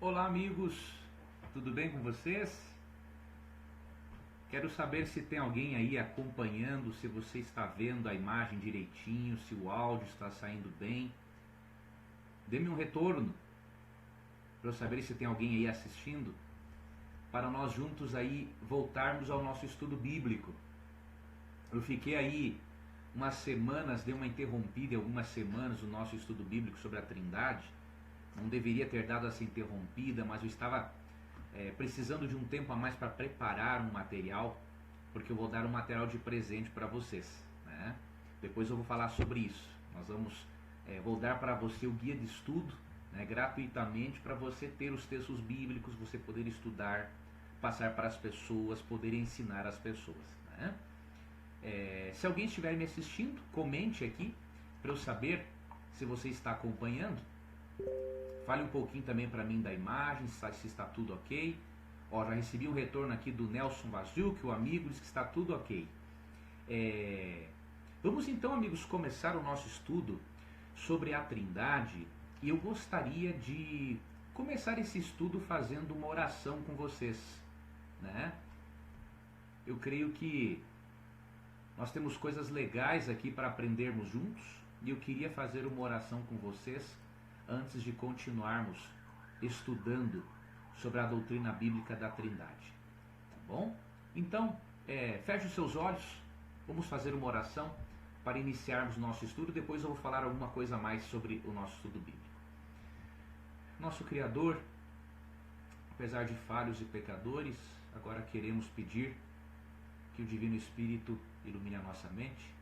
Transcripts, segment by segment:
Olá amigos, tudo bem com vocês? Quero saber se tem alguém aí acompanhando, se você está vendo a imagem direitinho, se o áudio está saindo bem. Dê-me um retorno para eu saber se tem alguém aí assistindo, para nós juntos aí voltarmos ao nosso estudo bíblico. Eu fiquei aí umas semanas, dei uma interrompida em algumas semanas o nosso estudo bíblico sobre a Trindade. Não deveria ter dado essa interrompida, mas eu estava precisando de um tempo a mais para preparar um material, porque eu vou dar um material de presente para vocês, né? Depois eu vou falar sobre isso. Vou dar para você o guia de estudo, né, gratuitamente, para você ter os textos bíblicos, você poder estudar, passar para as pessoas, poder ensinar as pessoas, né? Se alguém estiver me assistindo, comente aqui para eu saber se você está acompanhando. Fale um pouquinho também para mim da imagem, se está tudo ok. Já recebi um retorno aqui do Nelson Vaziuk, o amigo, diz que está tudo ok. Vamos então, amigos, começar o nosso estudo sobre a Trindade. E eu gostaria de começar esse estudo fazendo uma oração com vocês, né? Eu creio que nós temos coisas legais aqui para aprendermos juntos, e eu queria fazer uma oração com vocês antes de continuarmos estudando sobre a doutrina bíblica da Trindade. Tá bom? Então, feche os seus olhos, vamos fazer uma oração para iniciarmos nosso estudo. Depois eu vou falar alguma coisa a mais sobre o nosso estudo bíblico. Nosso Criador, apesar de falhos e pecadores, agora queremos pedir que o Divino Espírito ilumine a nossa mente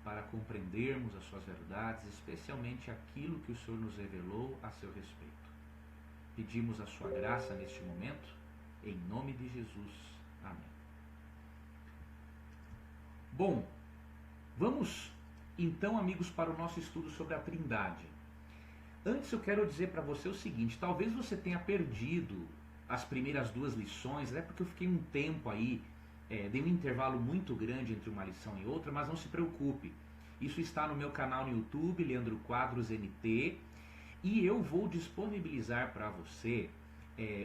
para compreendermos as suas verdades, especialmente aquilo que o Senhor nos revelou a seu respeito. Pedimos a sua graça neste momento, em nome de Jesus. Amém. Bom, vamos então, amigos, para o nosso estudo sobre a Trindade. Antes eu quero dizer para você o seguinte: talvez você tenha perdido as primeiras duas lições, porque eu fiquei um tempo aí, dei um intervalo muito grande entre uma lição e outra, mas não se preocupe. Isso está no meu canal no YouTube, Leandro Quadros NT, e eu vou disponibilizar para você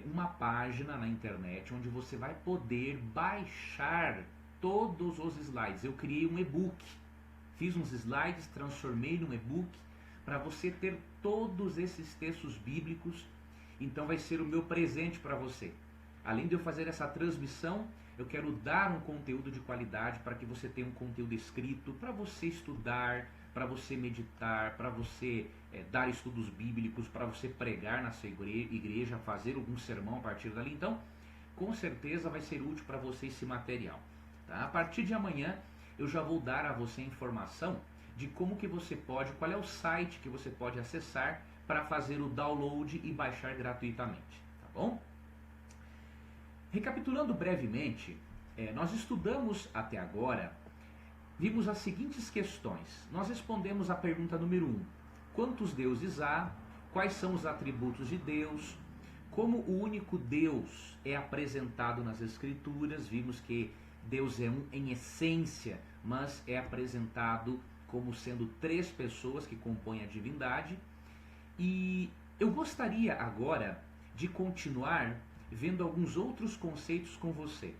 uma página na internet onde você vai poder baixar todos os slides. Eu criei um e-book, fiz uns slides, transformei num e-book para você ter todos esses textos bíblicos. Então vai ser o meu presente para você. Além de eu fazer essa transmissão, eu quero dar um conteúdo de qualidade para que você tenha um conteúdo escrito para você estudar, para você meditar, para você dar estudos bíblicos, para você pregar na sua igreja, fazer algum sermão a partir dali. Então, com certeza vai ser útil para você esse material. Tá? A partir de amanhã, eu já vou dar a você informação de como que você pode, qual é o site que você pode acessar para fazer o download e baixar gratuitamente. Tá bom? Recapitulando brevemente, nós estudamos até agora, vimos as seguintes questões. Nós respondemos a pergunta número 1. Quantos deuses há? Quais são os atributos de Deus? Como o único Deus é apresentado nas Escrituras? Vimos que Deus é um em essência, mas é apresentado como sendo três pessoas que compõem a divindade. E eu gostaria agora de continuar vendo alguns outros conceitos com você.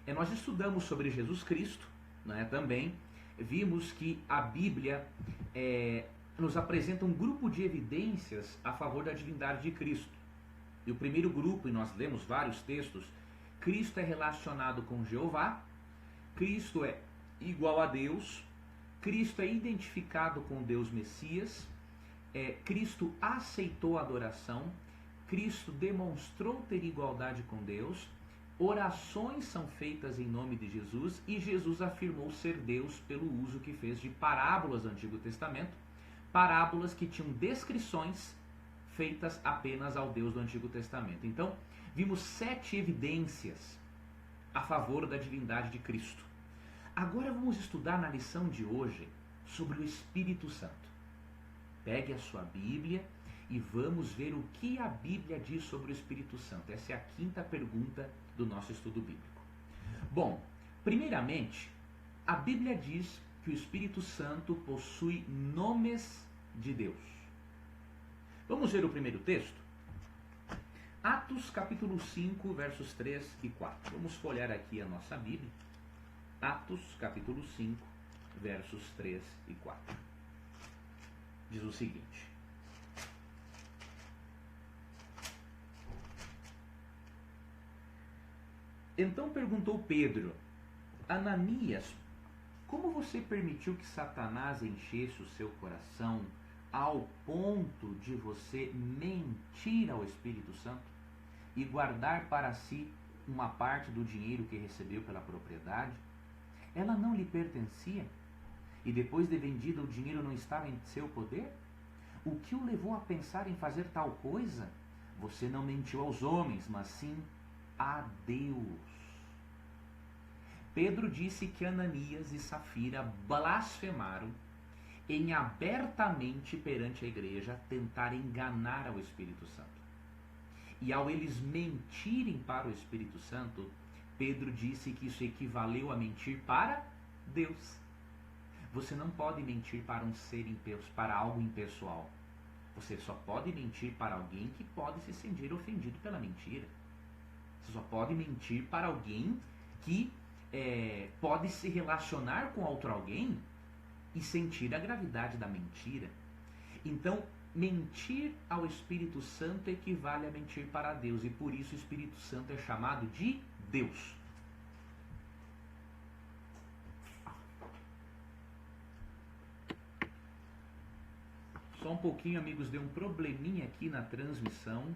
Nós estudamos sobre Jesus Cristo, né, também. Vimos que a Bíblia nos apresenta um grupo de evidências a favor da divindade de Cristo. E o primeiro grupo, e nós lemos vários textos, Cristo é relacionado com Jeová, Cristo é igual a Deus, Cristo é identificado com Deus Messias, Cristo aceitou a adoração, Cristo demonstrou ter igualdade com Deus, orações são feitas em nome de Jesus e Jesus afirmou ser Deus pelo uso que fez de parábolas do Antigo Testamento, parábolas que tinham descrições feitas apenas ao Deus do Antigo Testamento. Então, vimos 7 evidências a favor da divindade de Cristo. Agora vamos estudar na lição de hoje sobre o Espírito Santo. Pegue a sua Bíblia e vamos ver o que a Bíblia diz sobre o Espírito Santo. Essa é a 5ª pergunta do nosso estudo bíblico. Bom, primeiramente, a Bíblia diz que o Espírito Santo possui nomes de Deus. Vamos ver o primeiro texto? Atos capítulo 5, versos 3 e 4. Vamos folhear aqui a nossa Bíblia. Atos capítulo 5, versos 3 e 4. Diz o seguinte: Então perguntou Pedro: Ananias, como você permitiu que Satanás enchesse o seu coração ao ponto de você mentir ao Espírito Santo e guardar para si uma parte do dinheiro que recebeu pela propriedade? Ela não lhe pertencia? E depois de vendida o dinheiro não estava em seu poder? O que o levou a pensar em fazer tal coisa? Você não mentiu aos homens, mas sim a Deus. Pedro disse que Ananias e Safira blasfemaram em abertamente perante a igreja tentar enganar ao Espírito Santo. E ao eles mentirem para o Espírito Santo, Pedro disse que isso equivaleu a mentir para Deus. Você não pode mentir para um ser para algo impessoal. Você só pode mentir para alguém que pode se sentir ofendido pela mentira. Você só pode mentir para alguém que pode se relacionar com outro alguém e sentir a gravidade da mentira. Então, mentir ao Espírito Santo equivale a mentir para Deus, e por isso o Espírito Santo é chamado de Deus. Só um pouquinho, amigos, deu um probleminha aqui na transmissão.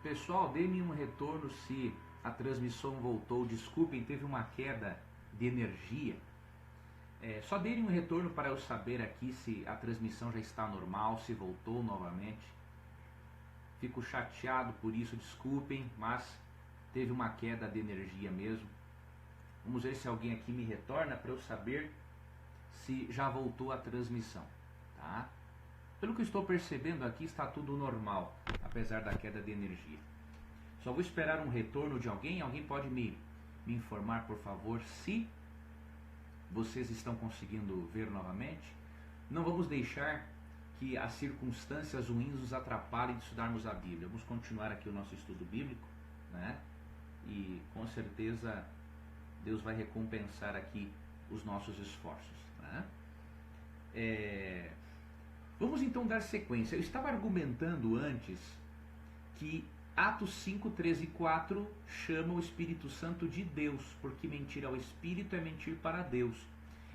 Pessoal, dê-me um retorno se a transmissão voltou. Desculpem, teve uma queda de energia. Só dê-me um retorno para eu saber aqui se a transmissão já está normal, se voltou novamente. Fico chateado por isso, desculpem, mas teve uma queda de energia mesmo. Vamos ver se alguém aqui me retorna para eu saber se já voltou a transmissão, tá? Pelo que eu estou percebendo aqui, está tudo normal, apesar da queda de energia. Só vou esperar um retorno de alguém. Alguém pode me informar, por favor, se vocês estão conseguindo ver novamente? Não vamos deixar que as circunstâncias ruins nos atrapalhem de estudarmos a Bíblia. Vamos continuar aqui o nosso estudo bíblico, né? E com certeza Deus vai recompensar aqui os nossos esforços, né? Vamos então dar sequência. Eu estava argumentando antes que Atos 5, 13 e 4 chama o Espírito Santo de Deus, porque mentir ao Espírito é mentir para Deus.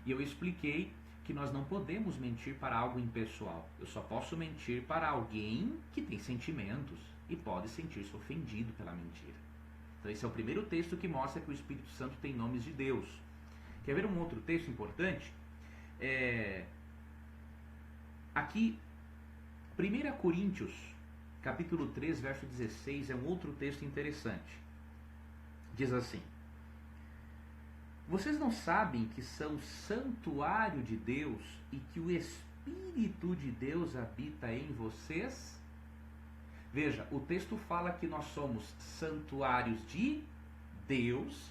E eu expliquei que nós não podemos mentir para algo impessoal. Eu só posso mentir para alguém que tem sentimentos e pode sentir-se ofendido pela mentira. Então esse é o primeiro texto que mostra que o Espírito Santo tem nomes de Deus. Quer ver um outro texto importante? Aqui, 1 Coríntios, capítulo 3, verso 16, é um outro texto interessante. Diz assim: Vocês não sabem que são santuário de Deus e que o Espírito de Deus habita em vocês? Veja, o texto fala que nós somos santuários de Deus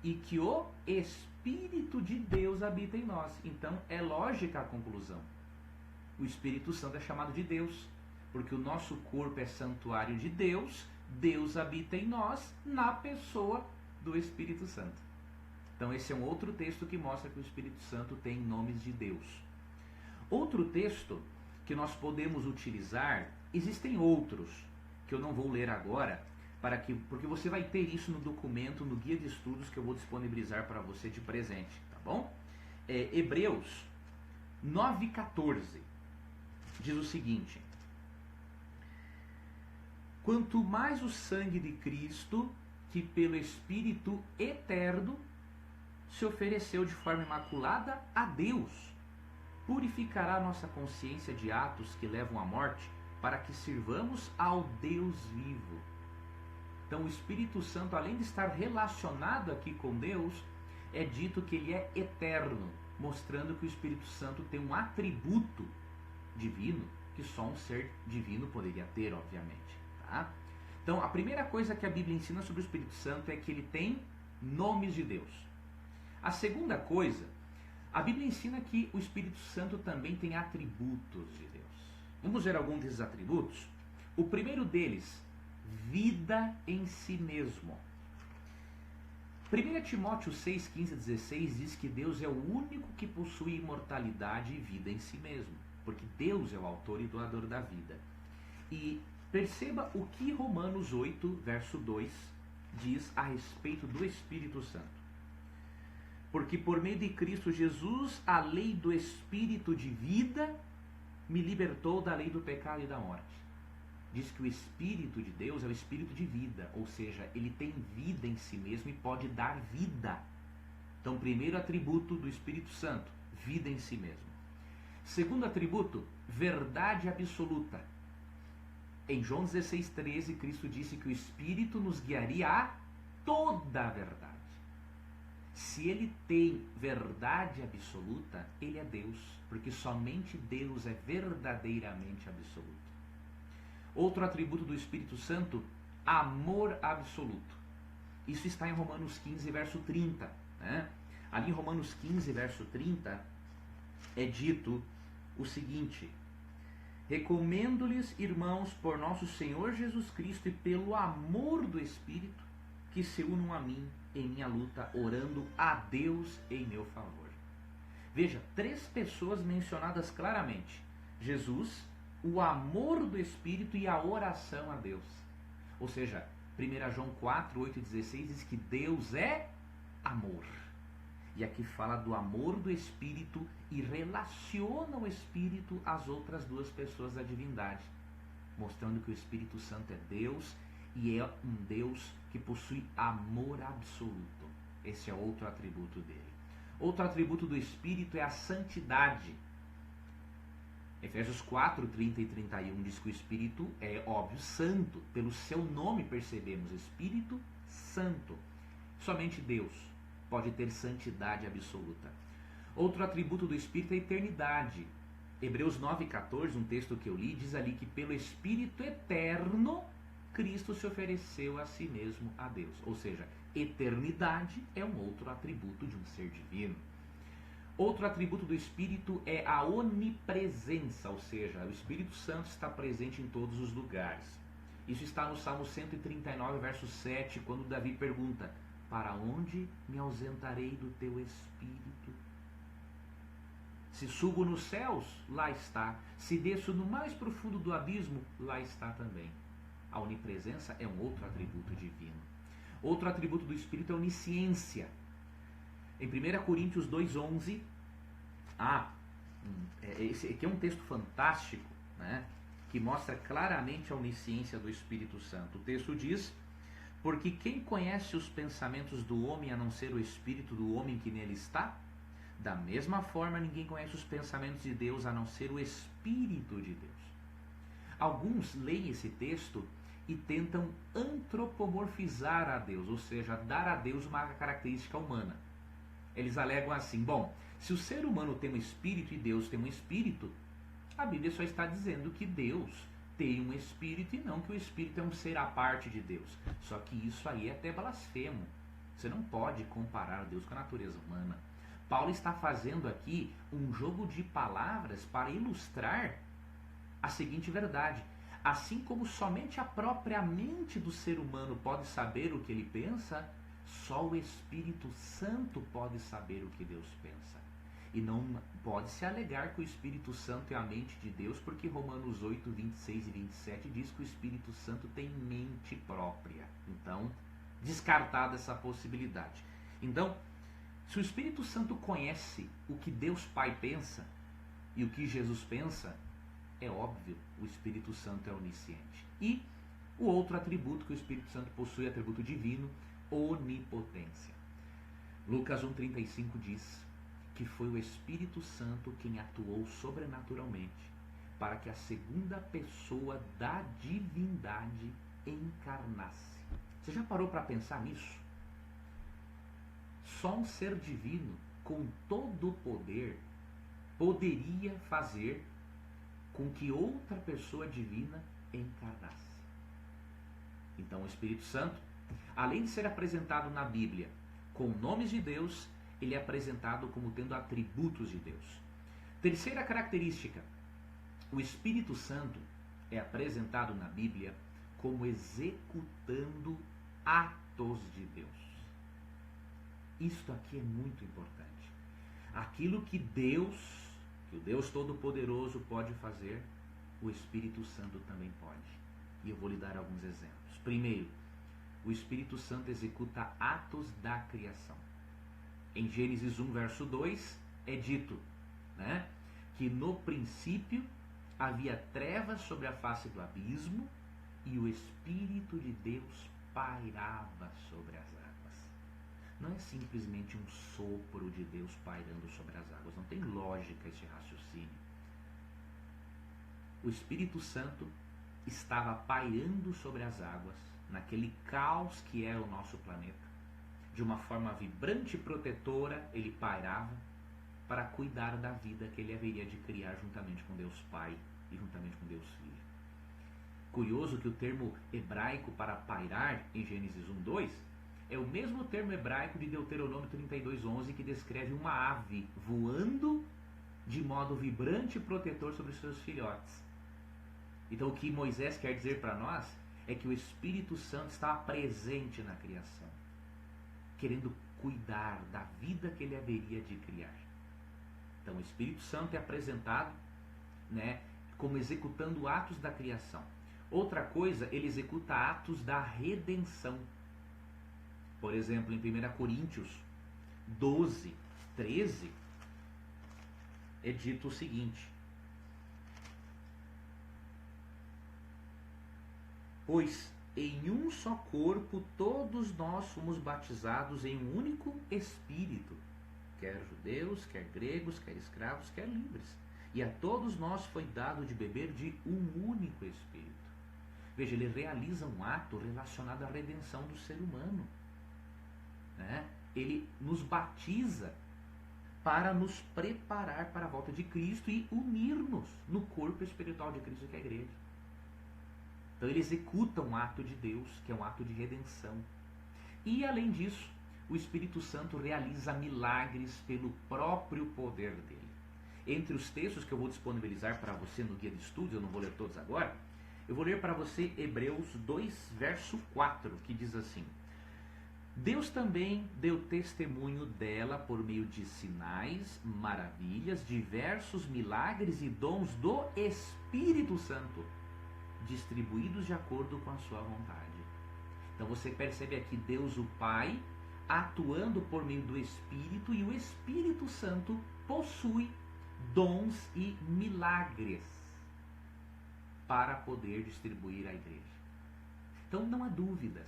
e que o Espírito de Deus habita em nós. Então é lógica a conclusão. O Espírito Santo é chamado de Deus, porque o nosso corpo é santuário de Deus, Deus habita em nós na pessoa do Espírito Santo. Então esse é um outro texto que mostra que o Espírito Santo tem nomes de Deus. Outro texto que nós podemos utilizar, existem outros que eu não vou ler agora, porque você vai ter isso no documento, no guia de estudos que eu vou disponibilizar para você de presente, tá bom? Hebreus 9,14 diz o seguinte: quanto mais o sangue de Cristo, que pelo Espírito eterno se ofereceu de forma imaculada a Deus, purificará nossa consciência de atos que levam à morte, para que sirvamos ao Deus vivo. Então o Espírito Santo, além de estar relacionado aqui com Deus, é dito que ele é eterno, mostrando que o Espírito Santo tem um atributo divino que só um ser divino poderia ter, obviamente. Tá? Então a primeira coisa que a Bíblia ensina sobre o Espírito Santo é que ele tem nomes de Deus. A segunda coisa, a Bíblia ensina que o Espírito Santo também tem atributos de Deus. Vamos ver alguns desses atributos? O primeiro deles, vida em si mesmo. 1 Timóteo 6, 15 a 16 diz que Deus é o único que possui imortalidade e vida em si mesmo, porque Deus é o autor e doador da vida. E perceba o que Romanos 8, verso 2 diz a respeito do Espírito Santo. Porque por meio de Cristo Jesus, a lei do Espírito de vida me libertou da lei do pecado e da morte. Diz que o Espírito de Deus é o Espírito de vida, ou seja, ele tem vida em si mesmo e pode dar vida. Então, primeiro atributo do Espírito Santo, vida em si mesmo. Segundo atributo, verdade absoluta. Em João 16,13, Cristo disse que o Espírito nos guiaria a toda a verdade. Se ele tem verdade absoluta, ele é Deus, porque somente Deus é verdadeiramente absoluto. Outro atributo do Espírito Santo, amor absoluto. Isso está em Romanos 15, verso 30. Né? Ali em Romanos 15, verso 30, é dito o seguinte: recomendo-lhes, irmãos, por nosso Senhor Jesus Cristo e pelo amor do Espírito, que se unam a mim em minha luta, orando a Deus em meu favor. Veja, 3 pessoas mencionadas claramente: Jesus, o amor do Espírito e a oração a Deus. Ou seja, 1 João 4, 8 e 16 diz que Deus é amor. E aqui fala do amor do Espírito e relaciona o Espírito às outras 2 pessoas da divindade, mostrando que o Espírito Santo é Deus e é um Deus que possui amor absoluto. Esse é outro atributo dele. Outro atributo do Espírito é a santidade. Efésios 4, 30 e 31 diz que o Espírito é, óbvio, santo. Pelo seu nome percebemos, Espírito Santo. Somente Deus pode ter santidade absoluta. Outro atributo do Espírito é a eternidade. Hebreus 9, 14, um texto que eu li, diz ali que pelo Espírito eterno, Cristo se ofereceu a si mesmo a Deus. Ou seja, eternidade é um outro atributo de um ser divino. Outro atributo do Espírito é a onipresença, ou seja, o Espírito Santo está presente em todos os lugares. Isso está no Salmo 139, verso 7, quando Davi pergunta: para onde me ausentarei do teu Espírito? Se subo nos céus, lá está. Se desço no mais profundo do abismo, lá está também. A onipresença é um outro atributo divino. Outro atributo do Espírito é a onisciência. Em 1 Coríntios 2,11, esse aqui é um texto fantástico, né, que mostra claramente a onisciência do Espírito Santo. O texto diz: porque quem conhece os pensamentos do homem a não ser o Espírito do homem que nele está? Da mesma forma, ninguém conhece os pensamentos de Deus a não ser o Espírito de Deus. Alguns leem esse texto e tentam antropomorfizar a Deus, ou seja, dar a Deus uma característica humana. Eles alegam assim: bom, se o ser humano tem um espírito e Deus tem um espírito, a Bíblia só está dizendo que Deus tem um espírito e não que o espírito é um ser à parte de Deus. Só que isso aí é até blasfemo. Você não pode comparar Deus com a natureza humana. Paulo está fazendo aqui um jogo de palavras para ilustrar a seguinte verdade. Assim como somente a própria mente do ser humano pode saber o que ele pensa, só o Espírito Santo pode saber o que Deus pensa. E não pode-se alegar que o Espírito Santo é a mente de Deus, porque Romanos 8, 26 e 27 diz que o Espírito Santo tem mente própria. Então, descartada essa possibilidade. Então, se o Espírito Santo conhece o que Deus Pai pensa e o que Jesus pensa, é óbvio, o Espírito Santo é onisciente. E o outro atributo que o Espírito Santo possui, atributo divino, onipotência. Lucas 1,35 diz que foi o Espírito Santo quem atuou sobrenaturalmente para que a segunda pessoa da divindade encarnasse. Você já parou para pensar nisso? Só um ser divino com todo o poder poderia fazer com que outra pessoa divina encarnasse. Então o Espírito Santo, além de ser apresentado na Bíblia com nomes de Deus, ele é apresentado como tendo atributos de Deus. Terceira característica, o Espírito Santo é apresentado na Bíblia como executando atos de Deus. Isto aqui é muito importante. Aquilo que o Deus Todo-Poderoso pode fazer, o Espírito Santo também pode. E eu vou lhe dar alguns exemplos. Primeiro, o Espírito Santo executa atos da criação. Em Gênesis 1, verso 2, é dito, né, que no princípio havia trevas sobre a face do abismo e o Espírito de Deus pairava sobre as águas. Não é simplesmente um sopro de Deus pairando sobre as águas. Não tem lógica esse raciocínio. O Espírito Santo estava pairando sobre as águas, naquele caos que é o nosso planeta. De uma forma vibrante e protetora, ele pairava para cuidar da vida que ele haveria de criar juntamente com Deus Pai e juntamente com Deus Filho. Curioso que o termo hebraico para pairar, em Gênesis 1:2, é o mesmo termo hebraico de Deuteronômio 32:11, que descreve uma ave voando de modo vibrante e protetor sobre os seus filhotes. Então o que Moisés quer dizer para nós é que o Espírito Santo estava presente na criação, querendo cuidar da vida que ele haveria de criar. Então o Espírito Santo é apresentado, né, como executando atos da criação. Outra coisa, ele executa atos da redenção. Por exemplo, em 1 Coríntios 12, 13, é dito o seguinte: pois em um só corpo todos nós fomos batizados em um único Espírito, quer judeus, quer gregos, quer escravos, quer livres. E a todos nós foi dado de beber de um único Espírito. Veja, ele realiza um ato relacionado à redenção do ser humano. Né? Ele nos batiza para nos preparar para a volta de Cristo e unir-nos no corpo espiritual de Cristo, que é a igreja. Então ele executa um ato de Deus, que é um ato de redenção. E além disso, o Espírito Santo realiza milagres pelo próprio poder dele. Entre os textos que eu vou disponibilizar para você no guia de estudos, eu não vou ler todos agora, eu vou ler para você Hebreus 2, verso 4, que diz assim: Deus também deu testemunho dela por meio de sinais, maravilhas, diversos milagres e dons do Espírito Santo, distribuídos de acordo com a sua vontade. Então você percebe aqui Deus o Pai atuando por meio do Espírito, e o Espírito Santo possui dons e milagres para poder distribuir à igreja. Então não há dúvidas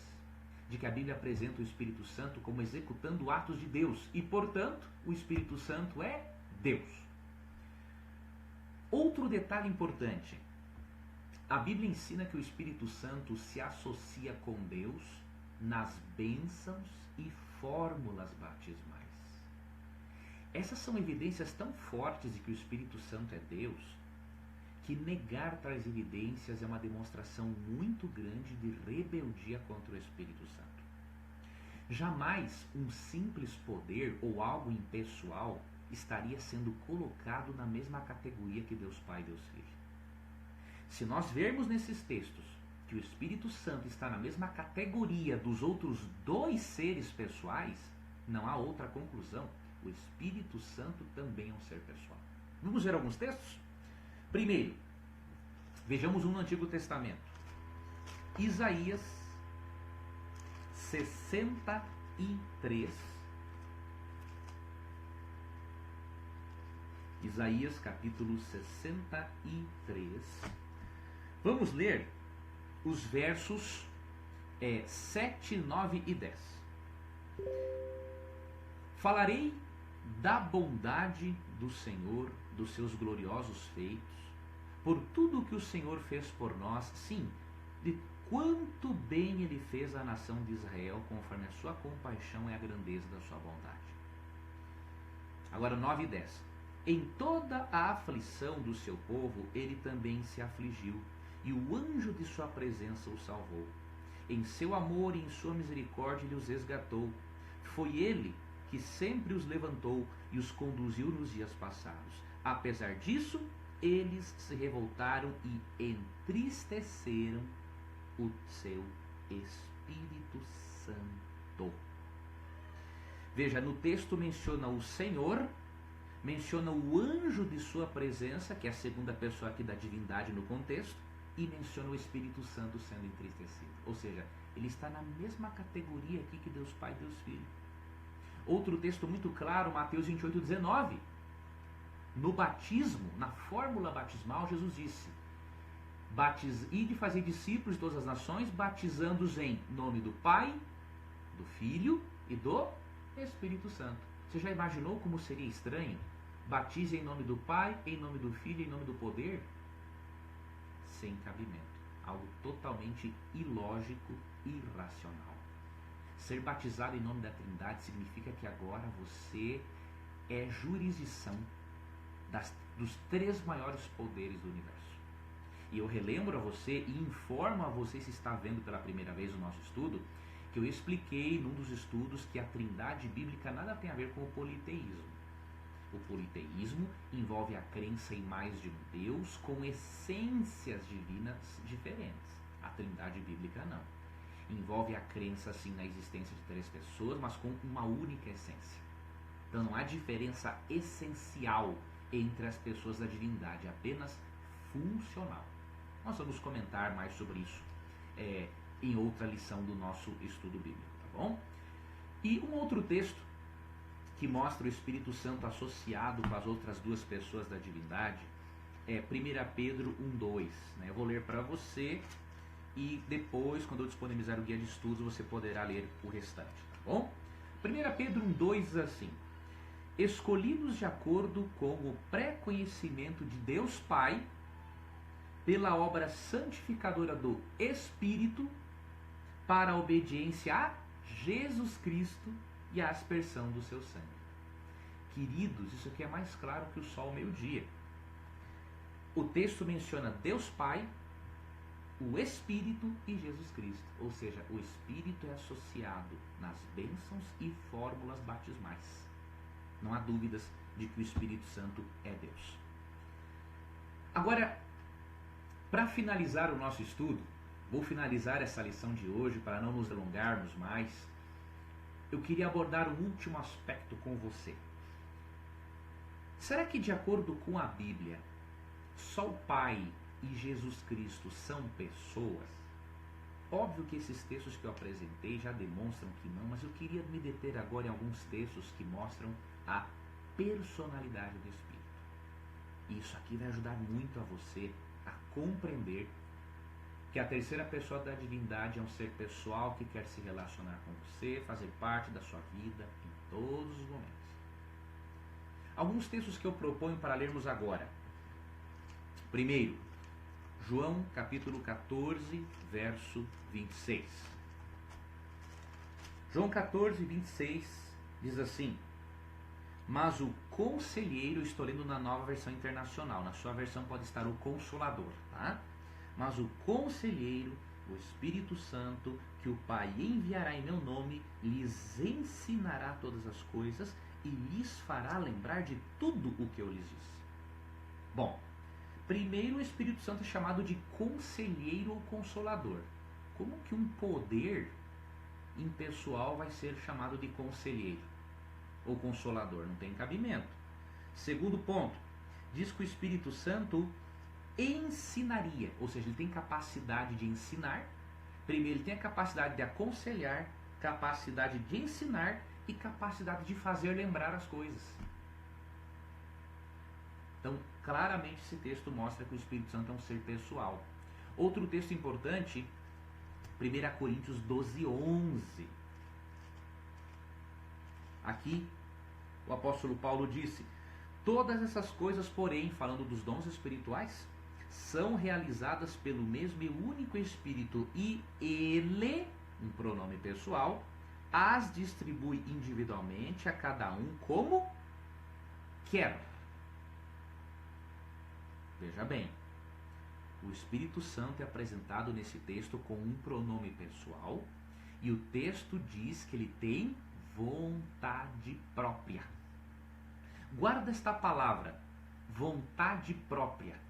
de que a Bíblia apresenta o Espírito Santo como executando atos de Deus, e portanto o Espírito Santo é Deus. Outro detalhe importante: a Bíblia ensina que o Espírito Santo se associa com Deus nas bênçãos e fórmulas batismais. Essas são evidências tão fortes de que o Espírito Santo é Deus, que negar tais evidências é uma demonstração muito grande de rebeldia contra o Espírito Santo. Jamais um simples poder ou algo impessoal estaria sendo colocado na mesma categoria que Deus Pai e Deus Filho. Se nós vermos nesses textos que o Espírito Santo está na mesma categoria dos outros dois seres pessoais, não há outra conclusão. O Espírito Santo também é um ser pessoal. Vamos ver alguns textos? Primeiro, vejamos um no Antigo Testamento. Isaías 63. Isaías capítulo 63. Vamos ler os versos 7, 9 e 10. Falarei da bondade do Senhor, dos seus gloriosos feitos, por tudo o que o Senhor fez por nós, sim, de quanto bem ele fez à nação de Israel, conforme a sua compaixão e a grandeza da sua bondade. Agora 9 e 10. Em toda a aflição do seu povo, ele também se afligiu, e o anjo de sua presença o salvou. Em seu amor e em sua misericórdia ele os resgatou. Foi ele que sempre os levantou e os conduziu nos dias passados. Apesar disso, eles se revoltaram e entristeceram o seu Espírito Santo. Veja, no texto menciona o Senhor, menciona o anjo de sua presença, que é a segunda pessoa aqui da divindade no contexto, e menciona o Espírito Santo sendo entristecido. Ou seja, ele está na mesma categoria aqui que Deus Pai e Deus Filho. Outro texto muito claro, Mateus 28, 19. No batismo, na fórmula batismal, Jesus disse: ide fazer discípulos de todas as nações, batizando-os em nome do Pai, do Filho e do Espírito Santo. Você já imaginou como seria estranho? Batize em nome do Pai, em nome do Filho e em nome do poder? Sem cabimento. Algo totalmente ilógico e irracional. Ser batizado em nome da Trindade significa que agora você é jurisdição dos três maiores poderes do universo. E eu relembro a você e informo a você, se está vendo pela primeira vez o nosso estudo, que eu expliquei num dos estudos que a Trindade bíblica nada tem a ver com o politeísmo. O politeísmo envolve a crença em mais de um Deus com essências divinas diferentes. A Trindade bíblica não. Envolve a crença sim na existência de três pessoas, mas com uma única essência. Então não há diferença essencial entre as pessoas da divindade, apenas funcional. Nós vamos comentar mais sobre isso em outra lição do nosso estudo bíblico, tá bom? E um outro texto que mostra o Espírito Santo associado com as outras duas pessoas da divindade é 1 Pedro 1:2. Eu vou ler para você e depois, quando eu disponibilizar o guia de estudos, você poderá ler o restante, tá bom? 1 Pedro 1:2 diz assim: escolhidos de acordo com o pré-conhecimento de Deus Pai, pela obra santificadora do Espírito, para a obediência a Jesus Cristo e a aspersão do seu sangue. Queridos, isso aqui é mais claro que o sol ao meio-dia. O texto menciona Deus Pai, o Espírito e Jesus Cristo. Ou seja, o Espírito é associado nas bênçãos e fórmulas batismais. Não há dúvidas de que o Espírito Santo é Deus. Agora, para finalizar o nosso estudo, vou finalizar essa lição de hoje para não nos alongarmos mais. Eu queria abordar um último aspecto com você. Será que, de acordo com a Bíblia, só o Pai e Jesus Cristo são pessoas? Óbvio que esses textos que eu apresentei já demonstram que não, mas eu queria me deter agora em alguns textos que mostram a personalidade do Espírito. E isso aqui vai ajudar muito a você a compreender que a terceira pessoa da divindade é um ser pessoal que quer se relacionar com você, fazer parte da sua vida em todos os momentos. Alguns textos que eu proponho para lermos agora. Primeiro, João capítulo 14, verso 26. João 14, 26 diz assim: mas o conselheiro, eu estou lendo na Nova Versão Internacional, na sua versão pode estar o Consolador, tá? Mas o conselheiro, o Espírito Santo, que o Pai enviará em meu nome, lhes ensinará todas as coisas e lhes fará lembrar de tudo o que eu lhes disse. Bom, primeiro o Espírito Santo é chamado de conselheiro ou consolador. Como que um poder impessoal vai ser chamado de conselheiro ou consolador? Não tem cabimento. Segundo ponto, diz que o Espírito Santo ensinaria, ou seja, ele tem capacidade de ensinar. Primeiro, ele tem a capacidade de aconselhar, capacidade de ensinar e capacidade de fazer lembrar as coisas. Então, claramente esse texto mostra que o Espírito Santo é um ser pessoal. Outro texto importante, 1 Coríntios 12:11. Aqui, o apóstolo Paulo disse: todas essas coisas, porém, falando dos dons espirituais, são realizadas pelo mesmo e único Espírito, e Ele, um pronome pessoal, as distribui individualmente a cada um como quer. Veja bem, o Espírito Santo é apresentado nesse texto com um pronome pessoal, e o texto diz que ele tem vontade própria. Guarda esta palavra, vontade própria.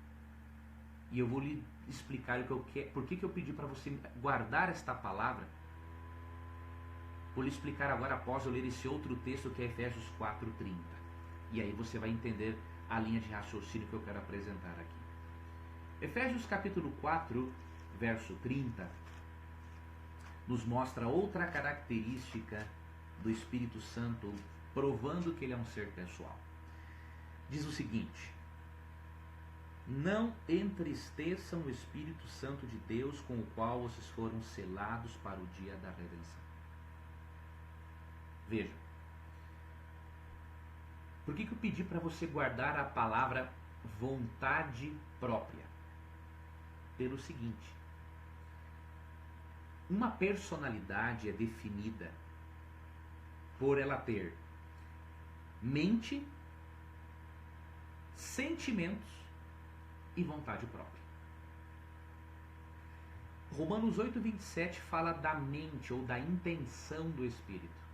E eu vou lhe explicar o que eu quero, por que eu pedi para você guardar esta palavra. Vou lhe explicar agora após eu ler esse outro texto que é Efésios 4:30. E aí você vai entender a linha de raciocínio que eu quero apresentar aqui. Efésios capítulo 4, verso 30, nos mostra outra característica do Espírito Santo, provando que ele é um ser pessoal. Diz o seguinte: não entristeçam o Espírito Santo de Deus, com o qual vocês foram selados para o dia da redenção. Veja, por que eu pedi para você guardar a palavra vontade própria? Pelo seguinte: uma personalidade é definida por ela ter mente, sentimentos e vontade própria. Romanos 8:27 fala da mente ou da intenção do Espírito.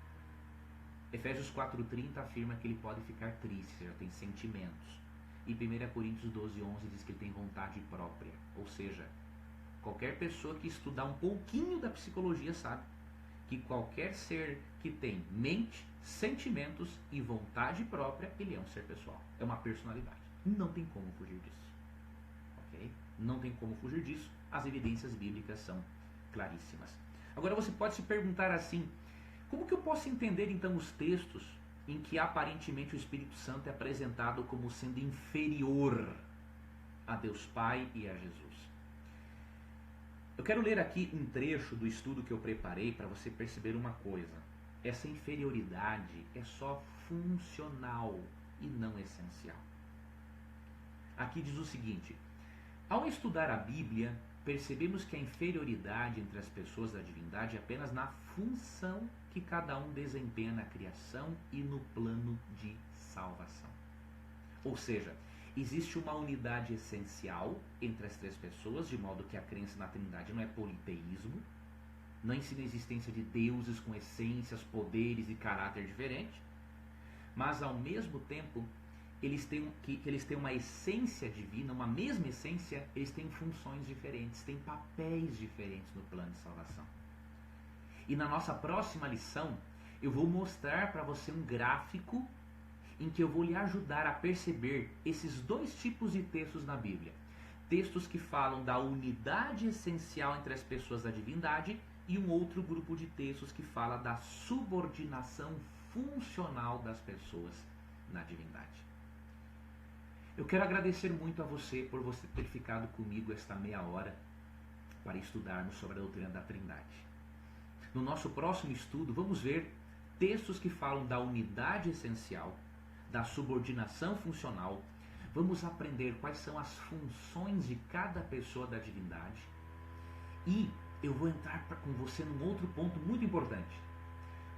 Efésios 4:30 afirma que ele pode ficar triste, já tem sentimentos. E 1 Coríntios 12:11 diz que ele tem vontade própria. Ou seja, qualquer pessoa que estudar um pouquinho da psicologia sabe que qualquer ser que tem mente, sentimentos e vontade própria, ele é um ser pessoal. É uma personalidade. Não tem como fugir disso. Ok? Não tem como fugir disso. As evidências bíblicas são claríssimas. Agora você pode se perguntar assim: como que eu posso entender então os textos em que aparentemente o Espírito Santo é apresentado como sendo inferior a Deus Pai e a Jesus? Eu quero ler aqui um trecho do estudo que eu preparei para você perceber uma coisa. Essa inferioridade é só funcional e não essencial. Aqui diz o seguinte: ao estudar a Bíblia, percebemos que a inferioridade entre as pessoas da divindade é apenas na função que cada um desempenha na criação e no plano de salvação. Ou seja, existe uma unidade essencial entre as três pessoas, de modo que a crença na Trindade não é politeísmo, não ensina a existência de deuses com essências, poderes e caráter diferente, mas ao mesmo tempo eles têm uma essência divina, uma mesma essência, eles têm funções diferentes, têm papéis diferentes no plano de salvação. E na nossa próxima lição, eu vou mostrar para você um gráfico em que eu vou lhe ajudar a perceber esses dois tipos de textos na Bíblia. Textos que falam da unidade essencial entre as pessoas da divindade e um outro grupo de textos que fala da subordinação funcional das pessoas na divindade. Eu quero agradecer muito a você por você ter ficado comigo esta meia hora para estudarmos sobre a doutrina da Trindade. No nosso próximo estudo, vamos ver textos que falam da unidade essencial, da subordinação funcional. Vamos aprender quais são as funções de cada pessoa da divindade. E eu vou entrar com você num outro ponto muito importante.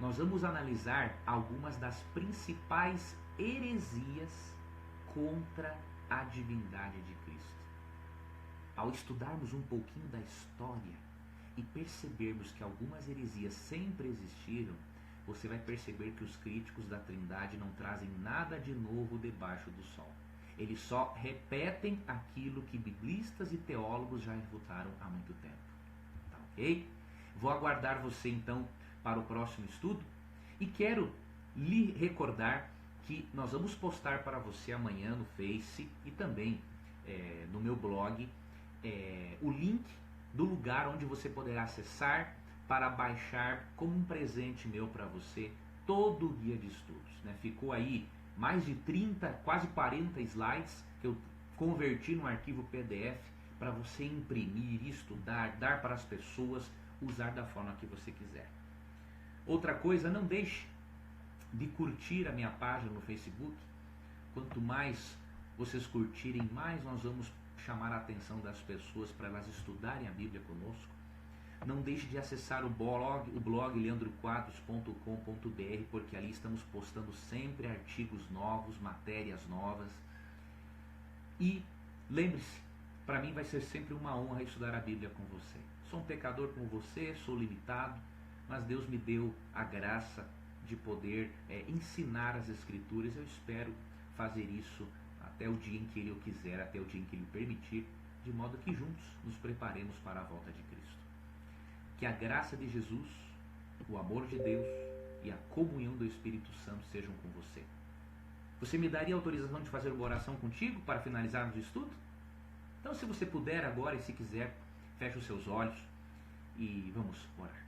Nós vamos analisar algumas das principais heresias contra a divindade de Cristo. Ao estudarmos um pouquinho da história e percebermos que algumas heresias sempre existiram, você vai perceber que os críticos da Trindade não trazem nada de novo debaixo do sol. Eles só repetem aquilo que biblistas e teólogos já refutaram há muito tempo. Tá ok? Vou aguardar você então para o próximo estudo e quero lhe recordar que nós vamos postar para você amanhã no Face e também no meu blog o link do lugar onde você poderá acessar para baixar como um presente meu para você todo o guia de estudos. Né? Ficou aí mais de 30, quase 40 slides que eu converti no arquivo PDF para você imprimir, estudar, dar para as pessoas, usar da forma que você quiser. Outra coisa, não deixe de curtir a minha página no Facebook. Quanto mais vocês curtirem, mais nós vamos chamar a atenção das pessoas para elas estudarem a Bíblia conosco. Não deixe de acessar o blog leandroquadros.com.br, porque ali estamos postando sempre artigos novos, matérias novas. E lembre-se, para mim vai ser sempre uma honra estudar a Bíblia com você. Sou um pecador como você, sou limitado, mas Deus me deu a graça de poder ensinar as Escrituras. Eu espero fazer isso até o dia em que Ele o quiser, até o dia em que Ele permitir, de modo que juntos nos preparemos para a volta de Cristo. Que a graça de Jesus, o amor de Deus e a comunhão do Espírito Santo sejam com você. Você me daria autorização de fazer uma oração contigo para finalizarmos o estudo? Então, se você puder agora e se quiser, feche os seus olhos e vamos orar.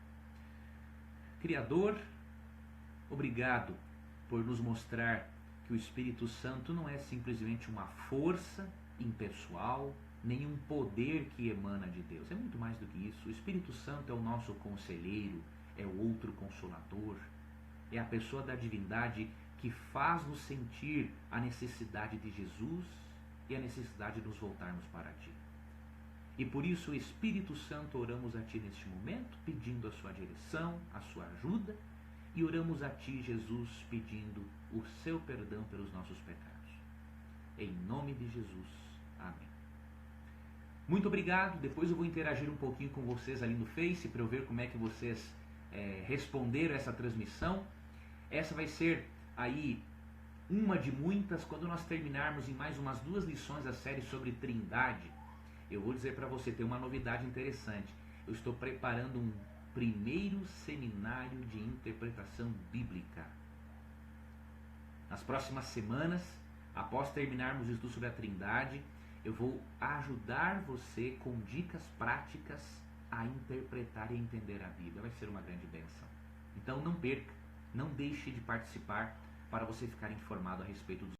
Criador, obrigado por nos mostrar que o Espírito Santo não é simplesmente uma força impessoal, nenhum poder que emana de Deus. É muito mais do que isso. O Espírito Santo é o nosso conselheiro, é o outro consolador, é a pessoa da divindade que faz-nos sentir a necessidade de Jesus e a necessidade de nos voltarmos para Ti. E por isso, Espírito Santo, oramos a Ti neste momento, pedindo a Sua direção, a Sua ajuda, e oramos a Ti, Jesus, pedindo o Seu perdão pelos nossos pecados. Em nome de Jesus. Amém. Muito obrigado. Depois eu vou interagir um pouquinho com vocês ali no Face para eu ver como é que vocês responderam essa transmissão. Essa vai ser aí uma de muitas. Quando nós terminarmos em mais umas 2 lições da série sobre Trindade, eu vou dizer para você, tem uma novidade interessante. Eu estou preparando um primeiro seminário de interpretação bíblica. Nas próximas semanas, após terminarmos o estudo sobre a Trindade, eu vou ajudar você com dicas práticas a interpretar e entender a Bíblia. Vai ser uma grande bênção. Então não perca, não deixe de participar para você ficar informado a respeito dos